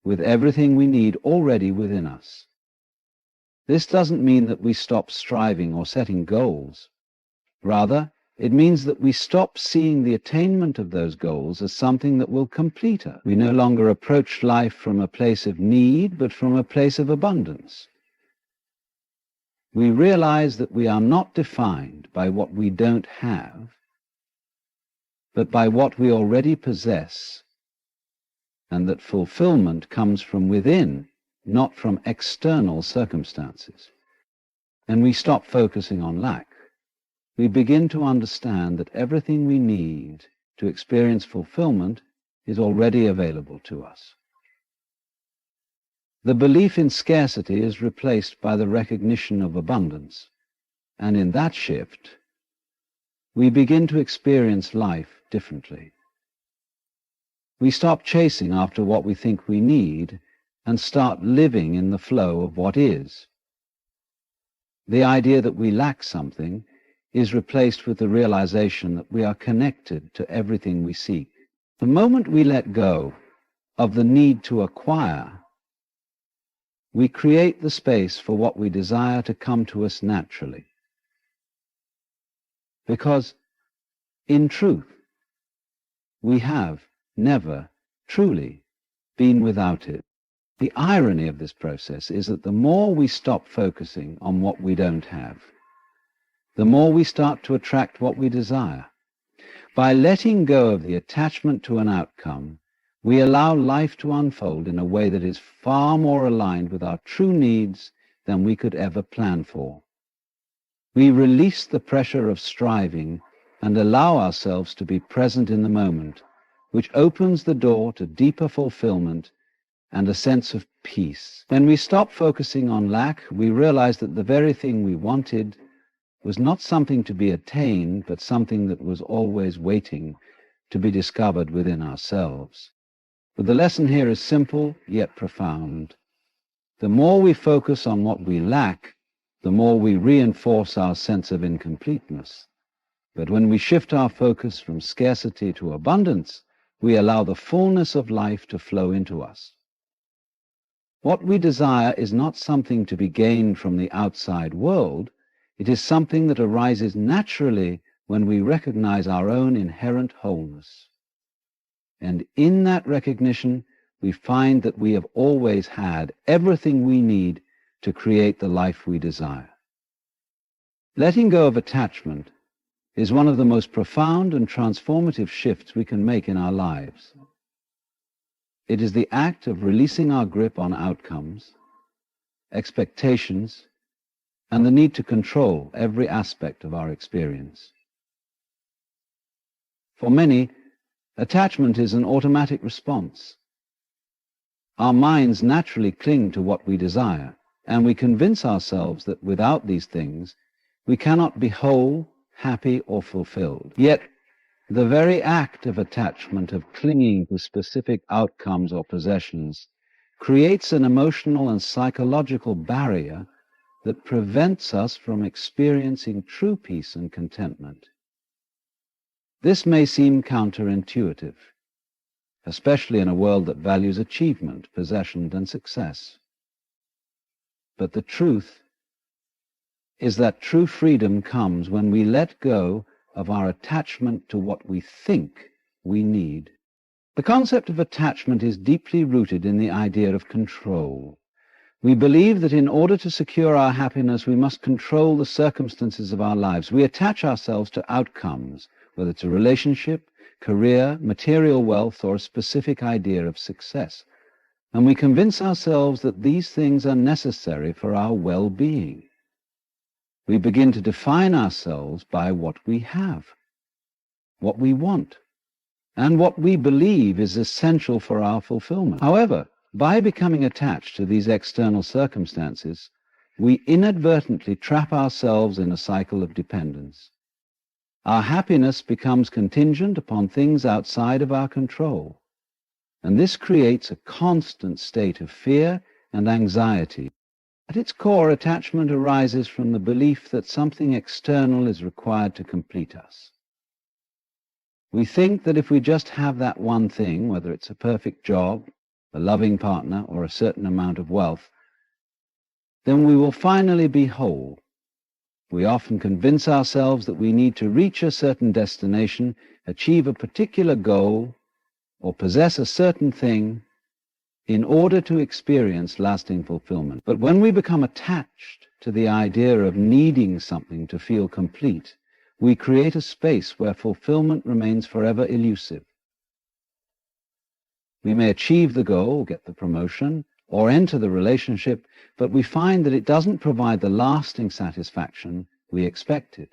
with everything we need already within us. This doesn't mean that we stop striving or setting goals. Rather, it means that we stop seeing the attainment of those goals as something that will complete us. We no longer approach life from a place of need, but from a place of abundance. We realize that we are not defined by what we don't have, but by what we already possess, and that fulfillment comes from within, not from external circumstances. And we stop focusing on lack. We begin to understand that everything we need to experience fulfillment is already available to us. the belief in scarcity is replaced by the recognition of abundance. And in that shift, we begin to experience life differently. We stop chasing after what we think we need and start living in the flow of what is. The idea that we lack something is replaced with the realization that we are connected to everything we seek. The moment we let go of the need to acquire, we create the space for what we desire to come to us naturally. Because, in truth, we have never truly been without it. The irony of this process is that the more we stop focusing on what we don't have, the more we start to attract what we desire. By letting go of the attachment to an outcome, we allow life to unfold in a way that is far more aligned with our true needs than we could ever plan for. We release the pressure of striving and allow ourselves to be present in the moment, which opens the door to deeper fulfillment and a sense of peace. When we stop focusing on lack, we realize that the very thing we wanted was not something to be attained, but something that was always waiting to be discovered within ourselves. But the lesson here is simple yet profound. The more we focus on what we lack, the more we reinforce our sense of incompleteness. But when we shift our focus from scarcity to abundance, we allow the fullness of life to flow into us. What we desire is not something to be gained from the outside world. It is something that arises naturally when we recognize our own inherent wholeness. And in that recognition, we find that we have always had everything we need to create the life we desire. Letting go of attachment is one of the most profound and transformative shifts we can make in our lives. It is the act of releasing our grip on outcomes, expectations, and the need to control every aspect of our experience. For many, attachment is an automatic response. Our minds naturally cling to what we desire, and we convince ourselves that without these things, we cannot be whole, happy, or fulfilled. Yet, the very act of attachment, of clinging to specific outcomes or possessions, creates an emotional and psychological barrier that prevents us from experiencing true peace and contentment. This may seem counterintuitive, especially in a world that values achievement, possession, and success. But the truth is that true freedom comes when we let go of our attachment to what we think we need. The concept of attachment is deeply rooted in the idea of control. We believe that in order to secure our happiness, we must control the circumstances of our lives. We attach ourselves to outcomes, whether it's a relationship, career, material wealth, or a specific idea of success. And we convince ourselves that these things are necessary for our well-being. We begin to define ourselves by what we have, what we want, and what we believe is essential for our fulfillment. However, by becoming attached to these external circumstances, we inadvertently trap ourselves in a cycle of dependence. Our happiness becomes contingent upon things outside of our control, and this creates a constant state of fear and anxiety. At its core, attachment arises from the belief that something external is required to complete us. We think that if we just have that one thing, whether it's a perfect job, a loving partner, or a certain amount of wealth, then we will finally be whole. We often convince ourselves that we need to reach a certain destination, achieve a particular goal, or possess a certain thing in order to experience lasting fulfillment. But when we become attached to the idea of needing something to feel complete, we create a space where fulfillment remains forever elusive. We may achieve the goal, get the promotion, or enter the relationship, but we find that it doesn't provide the lasting satisfaction we expected.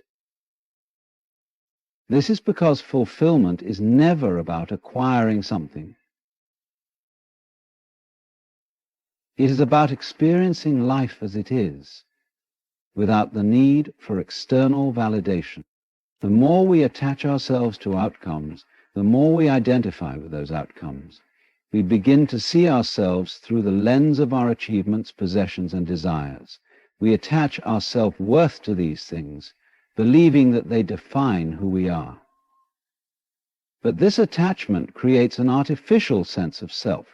This is because fulfillment is never about acquiring something. It is about experiencing life as it is, without the need for external validation. The more we attach ourselves to outcomes, the more we identify with those outcomes. We begin to see ourselves through the lens of our achievements, possessions, and desires. We attach our self-worth to these things, believing that they define who we are. But this attachment creates an artificial sense of self,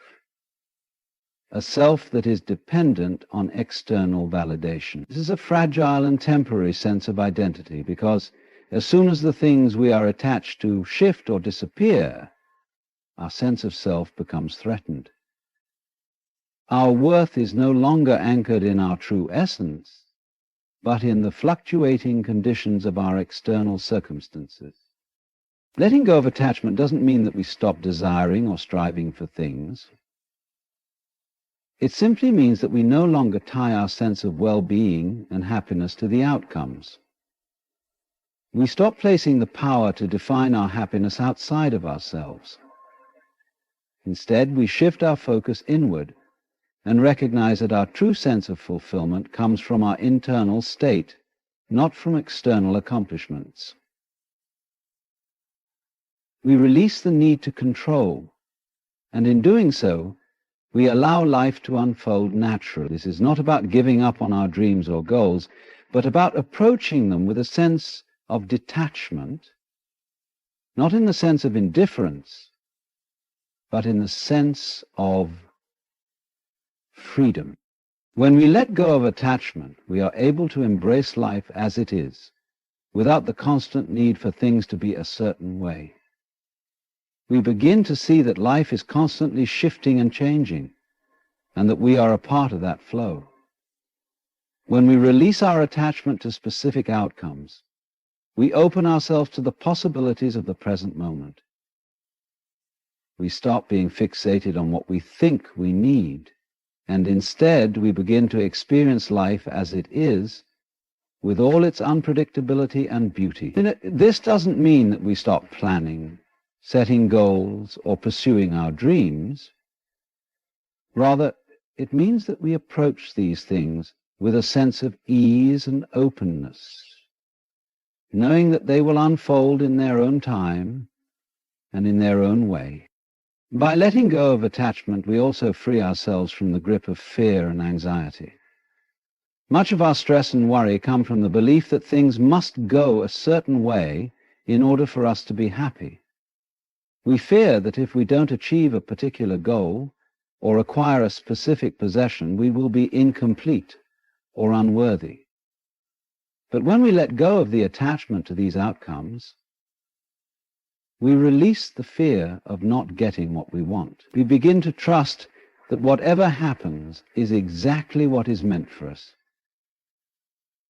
a self that is dependent on external validation. This is a fragile and temporary sense of identity, because as soon as the things we are attached to shift or disappear, our sense of self becomes threatened. Our worth is no longer anchored in our true essence, but in the fluctuating conditions of our external circumstances. Letting go of attachment doesn't mean that we stop desiring or striving for things. It simply means that we no longer tie our sense of well-being and happiness to the outcomes. We stop placing the power to define our happiness outside of ourselves. Instead, we shift our focus inward and recognize that our true sense of fulfillment comes from our internal state, not from external accomplishments. We release the need to control, and in doing so, we allow life to unfold naturally. This is not about giving up on our dreams or goals, but about approaching them with a sense of detachment, not in the sense of indifference, but in the sense of freedom. When we let go of attachment, we are able to embrace life as it is, without the constant need for things to be a certain way. We begin to see that life is constantly shifting and changing, and that we are a part of that flow. When we release our attachment to specific outcomes, we open ourselves to the possibilities of the present moment. We stop being fixated on what we think we need, and instead we begin to experience life as it is, with all its unpredictability and beauty. This doesn't mean that we stop planning, setting goals, or pursuing our dreams. Rather, it means that we approach these things with a sense of ease and openness, knowing that they will unfold in their own time and in their own way. By letting go of attachment, we also free ourselves from the grip of fear and anxiety. Much of our stress and worry come from the belief that things must go a certain way in order for us to be happy. We fear that if we don't achieve a particular goal or acquire a specific possession, we will be incomplete or unworthy. But when we let go of the attachment to these outcomes, we release the fear of not getting what we want. We begin to trust that whatever happens is exactly what is meant for us.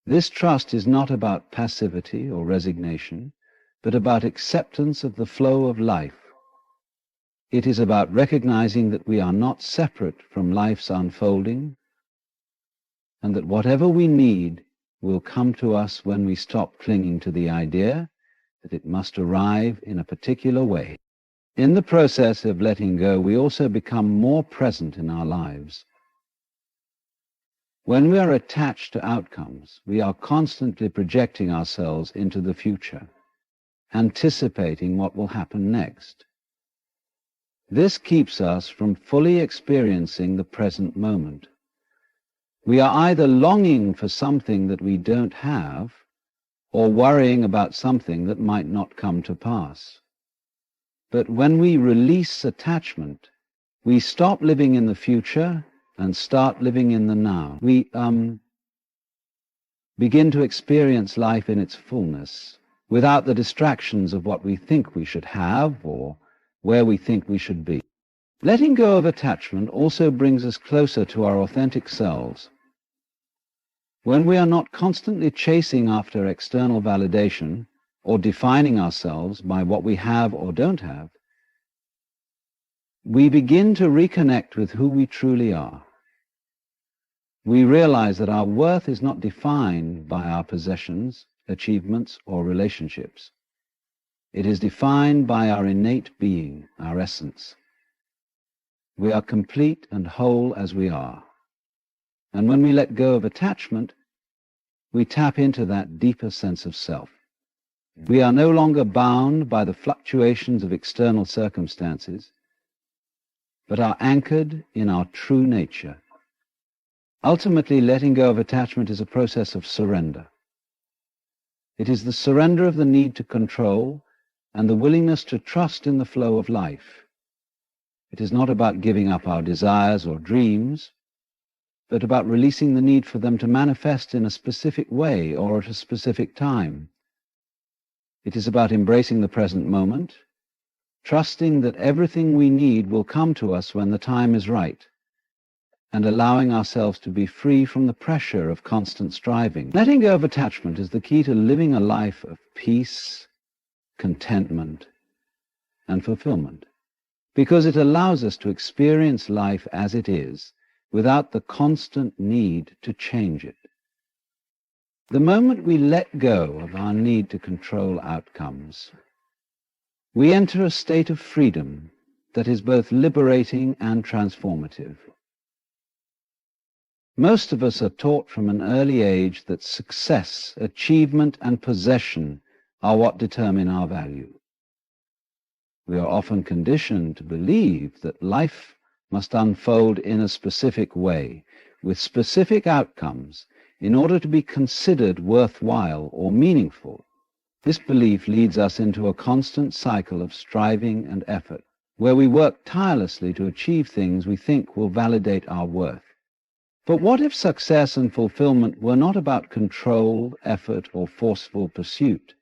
This trust is not about passivity or resignation, but about acceptance of the flow of life. It is about recognizing that we are not separate from life's unfolding, and that whatever we need will come to us when we stop clinging to the idea that it must arrive in a particular way. In the process of letting go, we also become more present in our lives. When we are attached to outcomes, we are constantly projecting ourselves into the future, anticipating what will happen next. This keeps us from fully experiencing the present moment. We are either longing for something that we don't have, or worrying about something that might not come to pass. But when we release attachment, we stop living in the future and start living in the now. We begin to experience life in its fullness, without the distractions of what we think we should have or where we think we should be. Letting go of attachment also brings us closer to our authentic selves. When we are not constantly chasing after external validation or defining ourselves by what we have or don't have, we begin to reconnect with who we truly are. We realize that our worth is not defined by our possessions, achievements, or relationships. It is defined by our innate being, our essence. We are complete and whole as we are. And when we let go of attachment, we tap into that deeper sense of self. We are no longer bound by the fluctuations of external circumstances, but are anchored in our true nature. Ultimately, letting go of attachment is a process of surrender. It is the surrender of the need to control and the willingness to trust in the flow of life. It is not about giving up our desires or dreams, but about releasing the need for them to manifest in a specific way or at a specific time. It is about embracing the present moment, trusting that everything we need will come to us when the time is right, and allowing ourselves to be free from the pressure of constant striving. Letting go of attachment is the key to living a life of peace, contentment, and fulfillment, because it allows us to experience life as it is without the constant need to change it. The moment we let go of our need to control outcomes, we enter a state of freedom that is both liberating and transformative. Most of us are taught from an early age that success, achievement, and possession are what determine our value. We are often conditioned to believe that life must unfold in a specific way, with specific outcomes, in order to be considered worthwhile or meaningful. This belief leads us into a constant cycle of striving and effort, where we work tirelessly to achieve things we think will validate our worth. But what if success and fulfillment were not about controlled effort or forceful pursuit?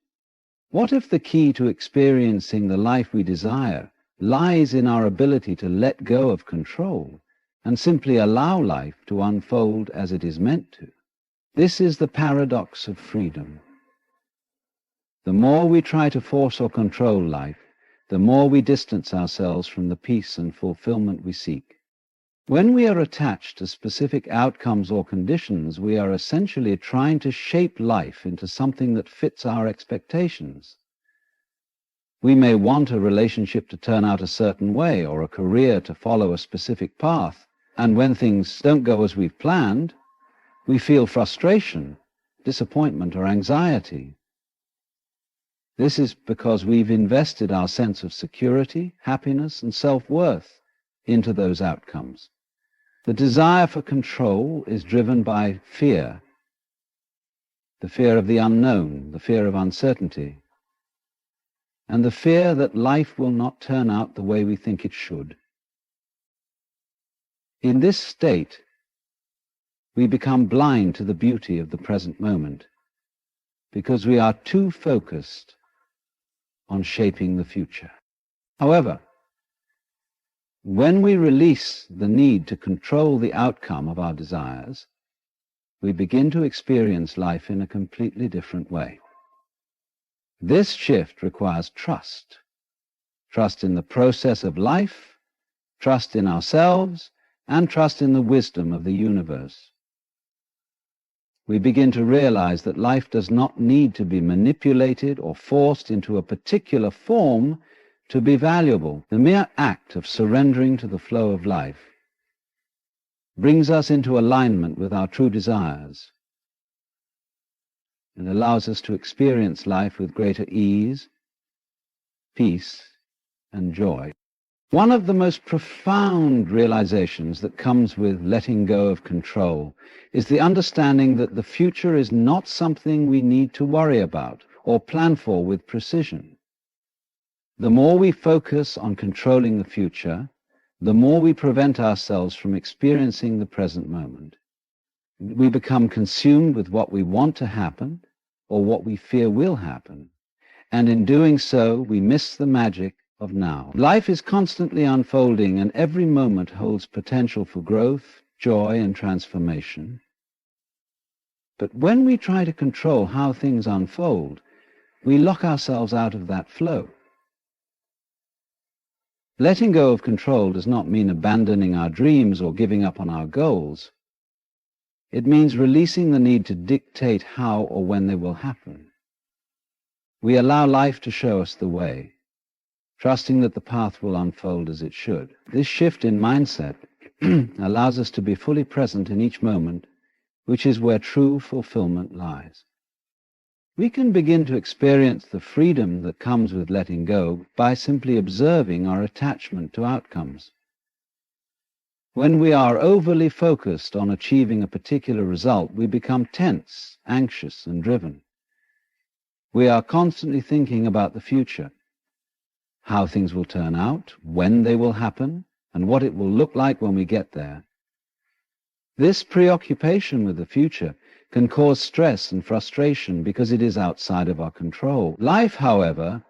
What if the key to experiencing the life we desire lies in our ability to let go of control and simply allow life to unfold as it is meant to? This is the paradox of freedom. The more we try to force or control life, the more we distance ourselves from the peace and fulfillment we seek. When we are attached to specific outcomes or conditions, we are essentially trying to shape life into something that fits our expectations. We may want a relationship to turn out a certain way or a career to follow a specific path, and when things don't go as we've planned, we feel frustration, disappointment, or anxiety. This is because we've invested our sense of security, happiness, and self-worth into those outcomes. The desire for control is driven by fear, the fear of the unknown, the fear of uncertainty, and the fear that life will not turn out the way we think it should. In this state, we become blind to the beauty of the present moment because we are too focused on shaping the future. However, when we release the need to control the outcome of our desires, we begin to experience life in a completely different way. This shift requires trust. Trust in the process of life, trust in ourselves, and trust in the wisdom of the universe. We begin to realize that life does not need to be manipulated or forced into a particular form to be valuable. The mere act of surrendering to the flow of life brings us into alignment with our true desires and allows us to experience life with greater ease, peace, and joy. One of the most profound realizations that comes with letting go of control is the understanding that the future is not something we need to worry about or plan for with precision. The more we focus on controlling the future, the more we prevent ourselves from experiencing the present moment. We become consumed with what we want to happen or what we fear will happen, and in doing so, we miss the magic of now. Life is constantly unfolding, and every moment holds potential for growth, joy, and transformation. But when we try to control how things unfold, we lock ourselves out of that flow. Letting go of control does not mean abandoning our dreams or giving up on our goals. It means releasing the need to dictate how or when they will happen. We allow life to show us the way, trusting that the path will unfold as it should. This shift in mindset allows us to be fully present in each moment, which is where true fulfillment lies. We can begin to experience the freedom that comes with letting go by simply observing our attachment to outcomes. When we are overly focused on achieving a particular result, we become tense, anxious, and driven. We are constantly thinking about the future, how things will turn out, when they will happen, and what it will look like when we get there. This preoccupation with the future can cause stress and frustration because it is outside of our control. Life, however,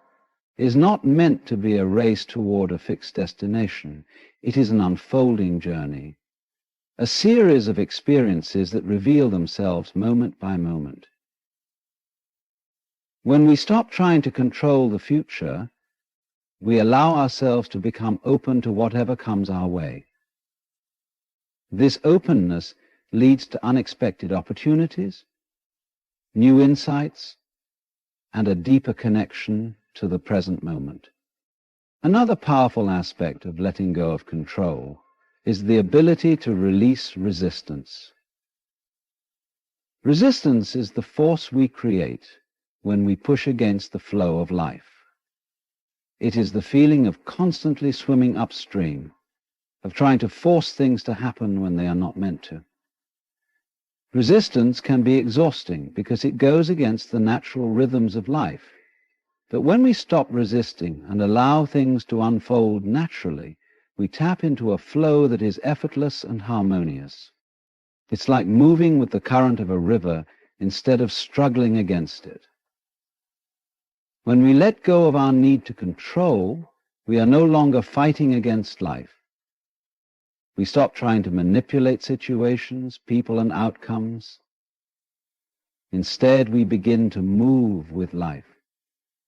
is not meant to be a race toward a fixed destination. It is an unfolding journey, a series of experiences that reveal themselves moment by moment. When we stop trying to control the future, we allow ourselves to become open to whatever comes our way. This openness leads to unexpected opportunities, new insights, and a deeper connection to the present moment. Another powerful aspect of letting go of control is the ability to release resistance. Resistance is the force we create when we push against the flow of life. It is the feeling of constantly swimming upstream, of trying to force things to happen when they are not meant to. Resistance can be exhausting because it goes against the natural rhythms of life. But when we stop resisting and allow things to unfold naturally, we tap into a flow that is effortless and harmonious. It's like moving with the current of a river instead of struggling against it. When we let go of our need to control, we are no longer fighting against life. We stop trying to manipulate situations, people, and outcomes. Instead, we begin to move with life,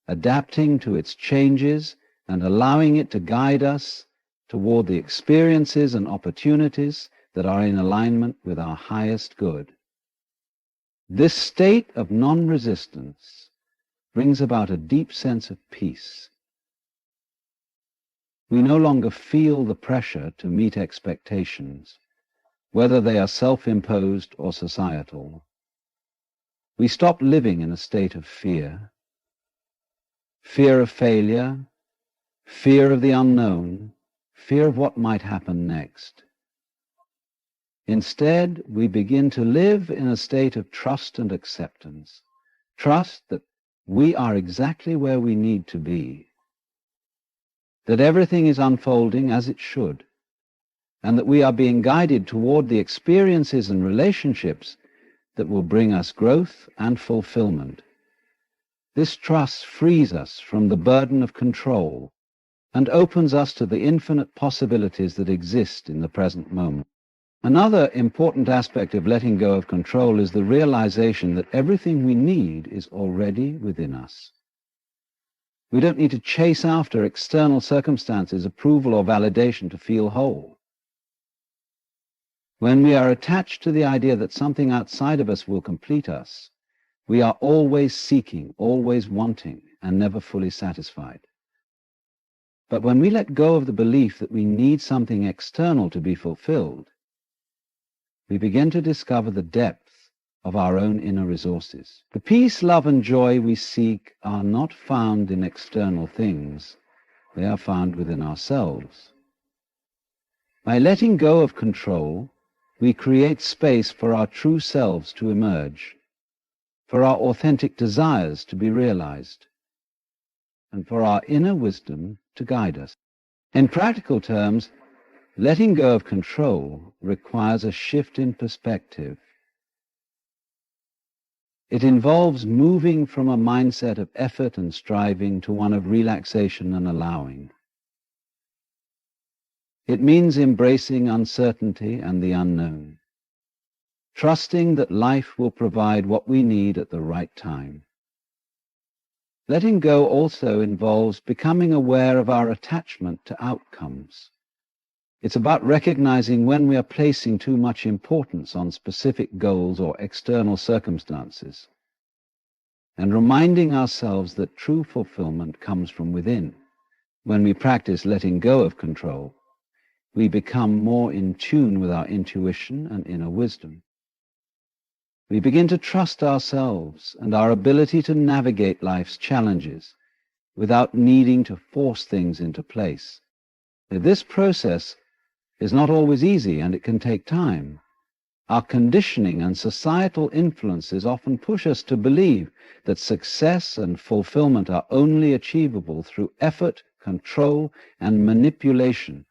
adapting to its changes and allowing it to guide us toward the experiences and opportunities that are in alignment with our highest good. This state of non-resistance brings about a deep sense of peace. We no longer feel the pressure to meet expectations, whether they are self-imposed or societal. We stop living in a state of fear, fear of failure, fear of the unknown, fear of what might happen next. Instead, we begin to live in a state of trust and acceptance, trust that we are exactly where we need to be, that everything is unfolding as it should, and that we are being guided toward the experiences and relationships that will bring us growth and fulfillment. This trust frees us from the burden of control and opens us to the infinite possibilities that exist in the present moment. Another important aspect of letting go of control is the realization that everything we need is already within us. We don't need to chase after external circumstances, approval, or validation to feel whole. When we are attached to the idea that something outside of us will complete us, we are always seeking, always wanting, and never fully satisfied. But when we let go of the belief that we need something external to be fulfilled, we begin to discover the depth of our own inner resources. The peace, love, and joy we seek are not found in external things. They are found within ourselves. By letting go of control, we create space for our true selves to emerge, for our authentic desires to be realized, and for our inner wisdom to guide us. In practical terms, letting go of control requires a shift in perspective. It involves moving from a mindset of effort and striving to one of relaxation and allowing. It means embracing uncertainty and the unknown, trusting that life will provide what we need at the right time. Letting go also involves becoming aware of our attachment to outcomes. It's about recognizing when we are placing too much importance on specific goals or external circumstances, and reminding ourselves that true fulfillment comes from within. When we practice letting go of control, we become more in tune with our intuition and inner wisdom. We begin to trust ourselves and our ability to navigate life's challenges without needing to force things into place. This process is not always easy, and it can take time. Our conditioning and societal influences often push us to believe that success and fulfillment are only achievable through effort, control, and manipulation